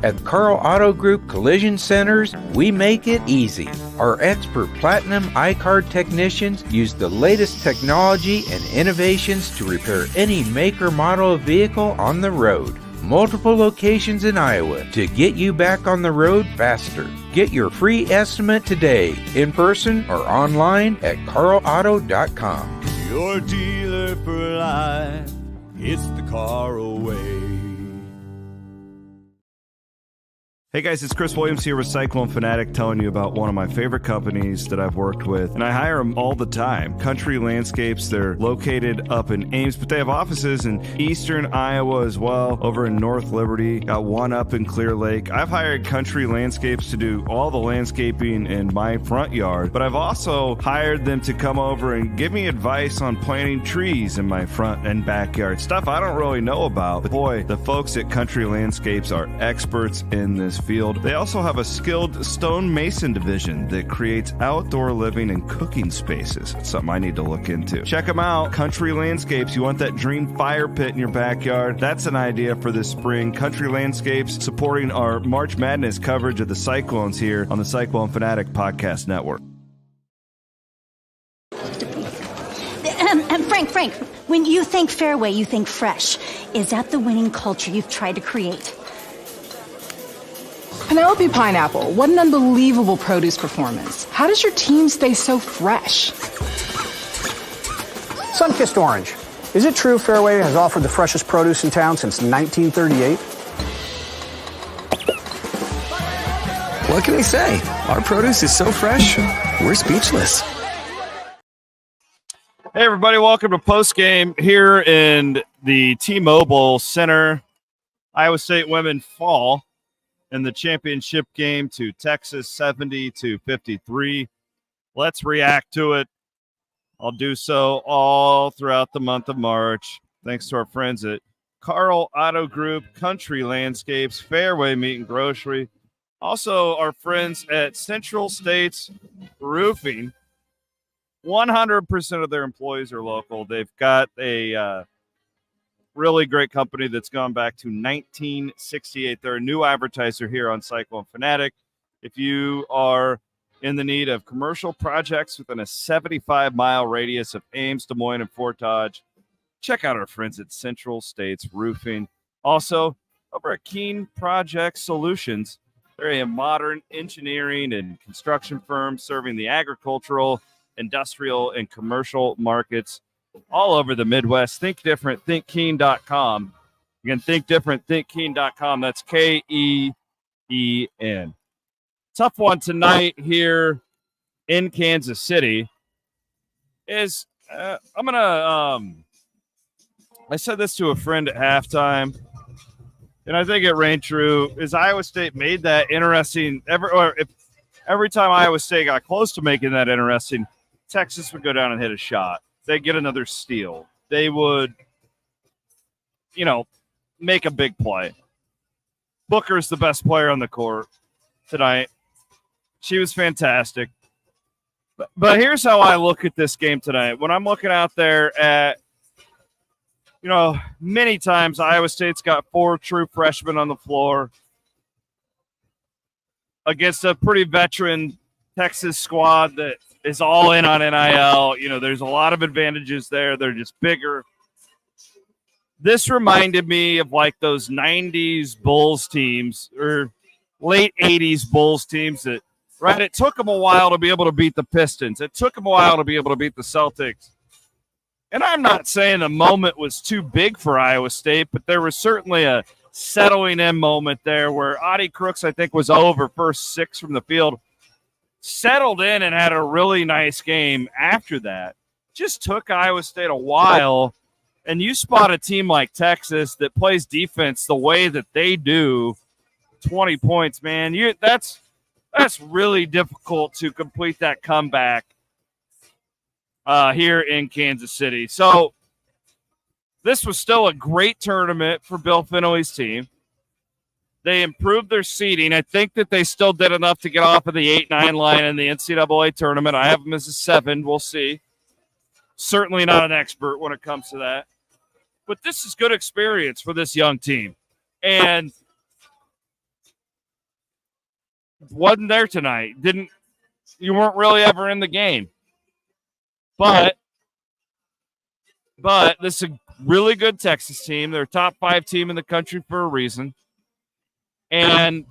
At Carl Auto Group Collision Centers, we make it easy. Our expert Platinum iCard technicians use the latest technology and innovations to repair any make or model of vehicle on the road. Multiple locations in Iowa to get you back on the road faster. Get your free estimate today, in person or online at carlauto.com. Your dealer for life, it's the Carl way. Hey guys, it's Chris Williams here with Cyclone Fanatic telling you about one of my favorite companies that I've worked with, and I hire them all the time. Country Landscapes. They're located up in Ames, but they have offices in eastern Iowa as well, over in North Liberty, got one up in Clear Lake. I've hired Country Landscapes to do all the landscaping in my front yard, but I've also hired them to come over and give me advice on planting trees in my front and backyard. Stuff I don't really know about, but boy, the folks at Country Landscapes are experts in this field. They also have a skilled stone mason division that creates outdoor living and cooking spaces. It's something I need to look into. Check them out. Country Landscapes. You want that dream fire pit in your backyard? That's an idea for this spring. Country Landscapes supporting our March Madness coverage of the Cyclones here on the Cyclone Fanatic Podcast Network. Frank, when you think fairway, you think fresh. Is that the winning culture you've tried to create? Penelope Pineapple, what an unbelievable produce performance. How does your team stay so fresh? Sunkissed Orange. Is it true Fairway has offered the freshest produce in town since 1938? What can we say? Our produce is so fresh, we're speechless. Hey everybody, welcome to Postgame here in the T-Mobile Center. Iowa State women fall in the championship game to Texas 70-53. Let's react to it. I'll do so all throughout the month of March. Thanks to our friends at Carl Auto Group, Country Landscapes, Fairway Meat and Grocery. Also, our friends at Central States Roofing. 100% of their employees are local. They've got a really great company that's gone back to 1968. They're a new advertiser here on Cyclone Fanatic. If you are in the need of commercial projects within a 75-mile radius of Ames, Des Moines, and Fort Dodge, check out our friends at Central States Roofing. Also, over at Keene Project Solutions, they're a modern engineering and construction firm serving the agricultural, industrial, and commercial markets all over the Midwest. Think different, thinkkeene.com. Again, think different, thinkkeene.com. That's K-E-E-N. Tough one tonight here in Kansas City is I said this to a friend at halftime, and I think it rang true, is Iowa State made that interesting. Every time Iowa State got close to making that interesting, Texas would go down and hit a shot. They'd get another steal. They would, make a big play. Booker's the best player on the court tonight. She was fantastic. But here's how I look at this game tonight. When I'm looking out there at, many times Iowa State's got 4 true freshmen on the floor against a pretty veteran Texas squad that is all in on NIL. There's a lot of advantages there. They're just bigger. This reminded me of like those 90s Bulls teams or late 80s Bulls teams that, right, it took them a while to be able to beat the Pistons. It took them a while to be able to beat the Celtics. And I'm not saying the moment was too big for Iowa State, but there was certainly a settling in moment there where Audie Crooks, I think, was over first 6 from the field. Settled in and had a really nice game after that. Just took Iowa State a while, and you spot a team like Texas that plays defense the way that they do, 20 points, man. That's really difficult to complete that comeback here in Kansas City. So this was still a great tournament for Bill Finley's team. They improved their seeding. I think that they still did enough to get off of the 8-9 line in the NCAA tournament. I have them as a 7. We'll see. Certainly not an expert when it comes to that. But this is good experience for this young team. And wasn't there tonight. You weren't really ever in the game. But this is a really good Texas team. They're a top 5 team in the country for a reason. And,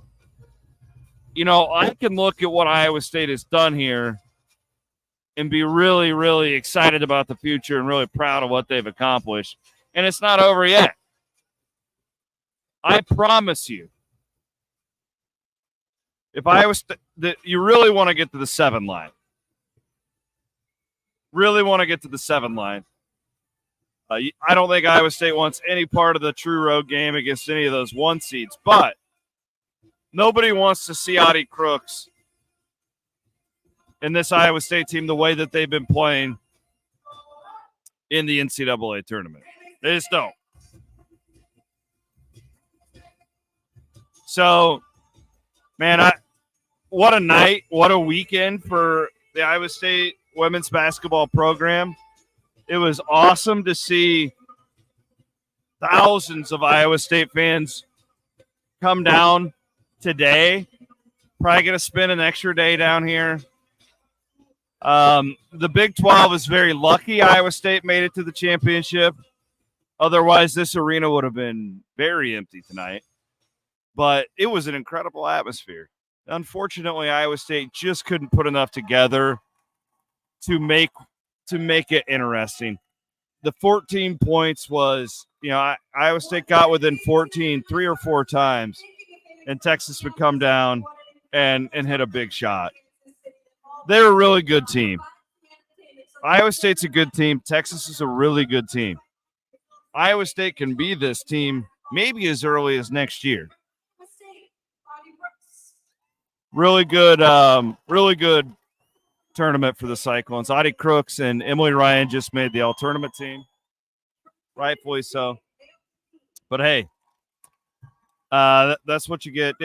I can look at what Iowa State has done here and be really, really excited about the future and really proud of what they've accomplished. And it's not over yet. I promise you, if Iowa State, that you really want to get to the 7 line. Really want to get to the 7 line. I don't think Iowa State wants any part of the true road game against any of those 1 seeds, but nobody wants to see Audie Crooks in this Iowa State team the way that they've been playing in the NCAA tournament. They just don't. So, man, what a night, what a weekend for the Iowa State women's basketball program. It was awesome to see thousands of Iowa State fans come down today. Probably going to spend an extra day down here. The Big 12 is very lucky Iowa State made it to the championship. Otherwise, this arena would have been very empty tonight. But it was an incredible atmosphere. Unfortunately, Iowa State just couldn't put enough together to make it interesting. The 14 points was, Iowa State got within 14 3 or 4 times, and Texas would come down and hit a big shot. They're a really good team. Iowa State's a good team. Texas is a really good team. Iowa State can be this team maybe as early as next year. Really good tournament for the Cyclones. Audie Crooks and Emily Ryan just made the all-tournament team. Rightfully so. But, hey, that's what you get.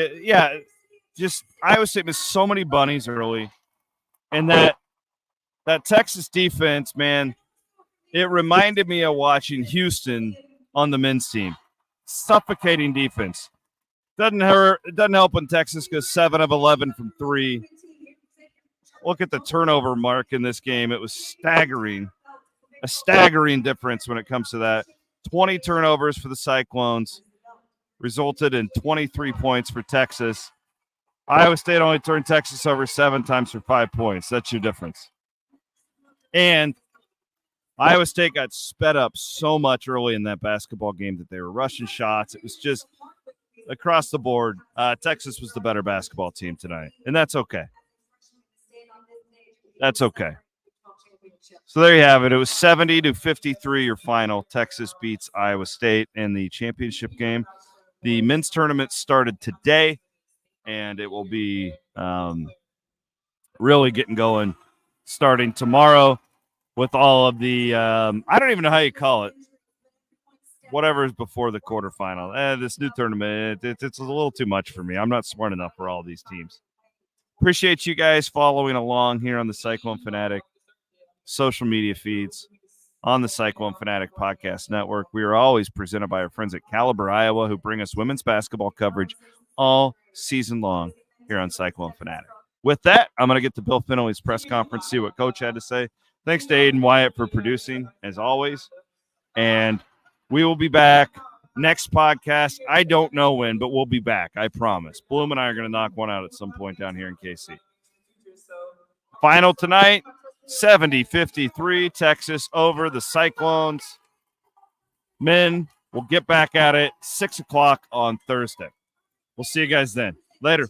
Just Iowa State missed so many bunnies early. And that Texas defense, man, it reminded me of watching Houston on the men's team. Suffocating defense. Doesn't hurt. It doesn't help when Texas goes 7 of 11 from 3. Look at the turnover mark in this game. It was staggering. A staggering difference when it comes to that. 20 turnovers for the Cyclones resulted in 23 points for Texas. Iowa State only turned Texas over 7 times for 5 points. That's your difference. And Iowa State got sped up so much early in that basketball game that they were rushing shots. It was just across the board. Texas was the better basketball team tonight, and that's okay. That's okay. So there you have it. It was 70-53 your final. Texas beats Iowa State in the championship game. The men's tournament started today, and it will be really getting going starting tomorrow with all of the I don't even know how you call it. Whatever is before the quarterfinal. This new tournament, it's a little too much for me. I'm not smart enough for all these teams. Appreciate you guys following along here on the Cyclone Fanatic social media feeds on the Cyclone Fanatic Podcast Network. We are always presented by our friends at Caliber, Iowa, who bring us women's basketball coverage all season long here on Cyclone Fanatic. With that, I'm going to get to Bill Finley's press conference, see what Coach had to say. Thanks to Aiden Wyatt for producing, as always. And we will be back next podcast. I don't know when, but we'll be back. I promise. Bloom and I are going to knock one out at some point down here in KC. Final tonight, 70-53. Texas over the Cyclones. Men will get back at it 6 o'clock on Thursday. We'll see you guys then. Later.